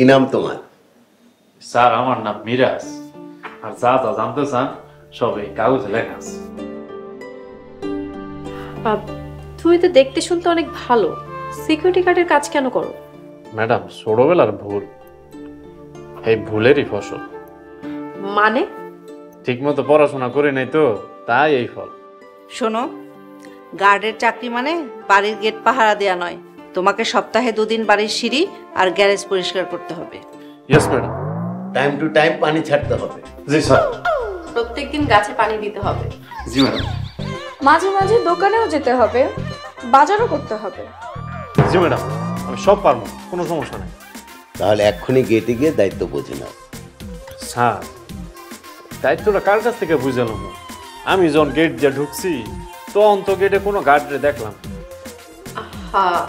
কি নাম তোমার? স্যার আমার নাম মিরাজ, আর যা যা জানতে চান সব এই কাগজে লেখা আছে। তুমি তো দেখতে শুনতে অনেক ভালো, সিকিউরিটি গার্ডের কাজ কেন করো? ম্যাডাম ছোটবেলার ভুল, এই ভুলেরই ফসল। মানে? ঠিকমতো পড়াশোনা করে নাই তো, তাই এই ফল। শোনো, গার্ডের চাকরি মানে বাড়ির গেট পাহারা দেয়া নয়। তোমাকে সপ্তাহে 2 দিন বাড়ির সিঁড়ি আর গ্যারেজ পরিষ্কার করতে হবে। Yes madam. Time to time পানি ছাড়তে হবে। জি স্যার। প্রত্যেকদিন গাছে পানি দিতে হবে। জি ম্যাডাম। মাঝে মাঝে দোকানেও যেতে হবে, বাজারও করতে হবে। জি ম্যাডাম, আমি সব পারবো, কোনো সমস্যা নেই। তাহলে এক্ষুনি গেটে গিয়ে দায়িত্ব বুঝে নাও। স্যার দায়িত্বটা কার কাছ থেকে বুঝালাম? আমি যখন গেট দিয়ে ঢুকছি তখন তো গেটে কোনো গার্ডরে দেখলাম। হ্যাঁ,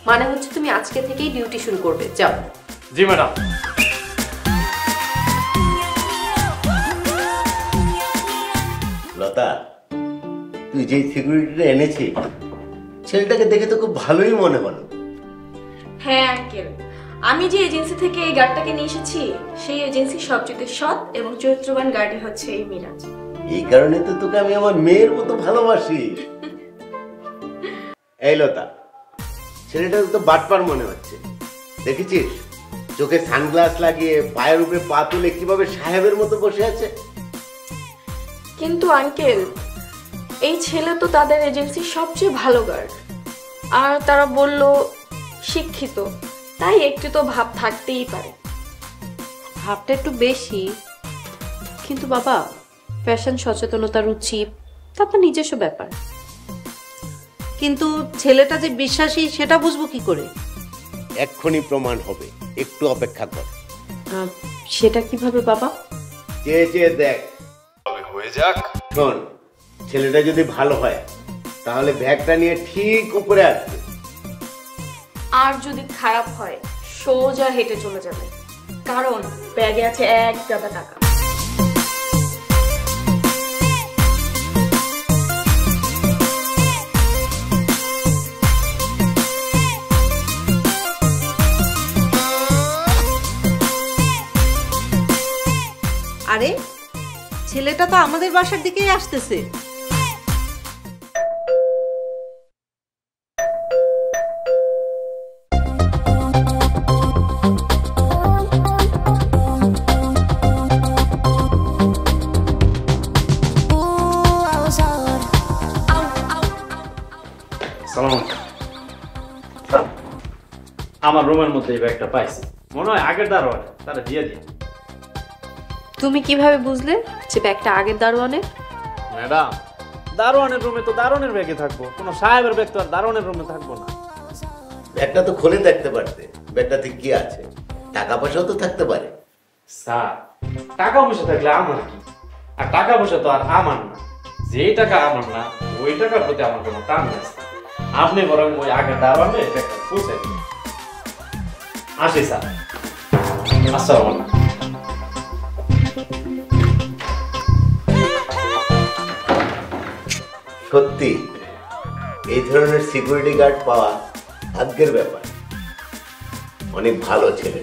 মানে হচ্ছে তুমি আজকে থেকেই ডিউটি শুরু করবে, যাও। জি ম্যাডাম। লতা, তুই যে সিকিউরিটিটা এনেছিস ছেলেটাকে দেখে তো খুব ভালোই মনে হলো। হ্যাঁ আঙ্কেল, আমি যে এজেন্সি থেকে এই গার্ডটাকে নিয়ে এসেছি সেই এজেন্সির সবচেয়ে সৎ এবং চরিত্রবান গার্ডই হচ্ছে এই মিরাজ। এই কারণে তো তোকে আমি আমার মেয়ের মতো ভালোবাসি। এই লতা, ছেলেটা তো বাটপার মনে হচ্ছে। দেখেছিস চোখে সানগ্লাস লাগিয়ে পায়ের উপরে পা তুলে কিভাবে সাহেবের মতো বসে আছে। কিন্তু আঙ্কেল, এই ছেলে তো তাদের এজেন্সির সবচেয়ে ভালো গার্ড, আর তারা বলল শিক্ষিত, তাই একটু তো ভাব থাকতেই পারে। ভাবটা একটু বেশি, কিন্তু বাবা ফ্যাশন সচেতনতা, রুচি তারপর নিজস্ব ব্যাপার। কিন্তু ছেলেটা যে বিশ্বাসী সেটা বুঝবো কি করে? এক্ষুনি প্রমাণ হবে, একটু অপেক্ষা কর। সেটা কিভাবে বাবা? চেয়ে চেয়ে দেখ, হয়ে যাক। শোন, ছেলেটা যদি ভালো হয় তাহলে ব্যাগটা নিয়ে ঠিক উপরে আসবে, আর যদি খারাপ হয় সোজা হেঁটে চলে যাবে, কারণ ব্যাগে আছে 1 গাদা টাকা। আরে ছেলেটা তো আমাদের বাসার দিকেই আসতেছে। আমার রুমের মধ্যে এই ব্যাগটা পাইছি, মনে হয় আগের দারোয়ান, তারা দিয়ে দিয়ে। তুমি কিভাবে বুঝলে যে ব্যাগটা আগের দারোয়ানের? ম্যাডাম দারোয়ানের রুমে তো দারোয়ানের ব্যাগে থাকবো, কোনো সাহেবের ব্যাগ তো আর দারোয়ানের রুমে থাকবো না। ব্যাগটা তো খুলে দেখতে পারতে, ব্যাগটাতে কি আছে। টাকা পয়সাও তো থাকতে পারে। স্যার টাকা পয়সা থাকলে আমার কি, আর টাকা পয়সা তো আর আমার না। যেই টাকা আমার না ওই টাকার প্রতি আমার কোনো টান নেই। আপনি বরং ওই আগের দারোয়ানে ব্যাগটা পৌঁছে দিন। আসি স্যার, আসসালামু আলাইকুম। সত্যি এই ধরনের সিকিউরিটি গার্ড পাওয়া ভাগ্যের ব্যাপার। অনেক ভালো ছেলে।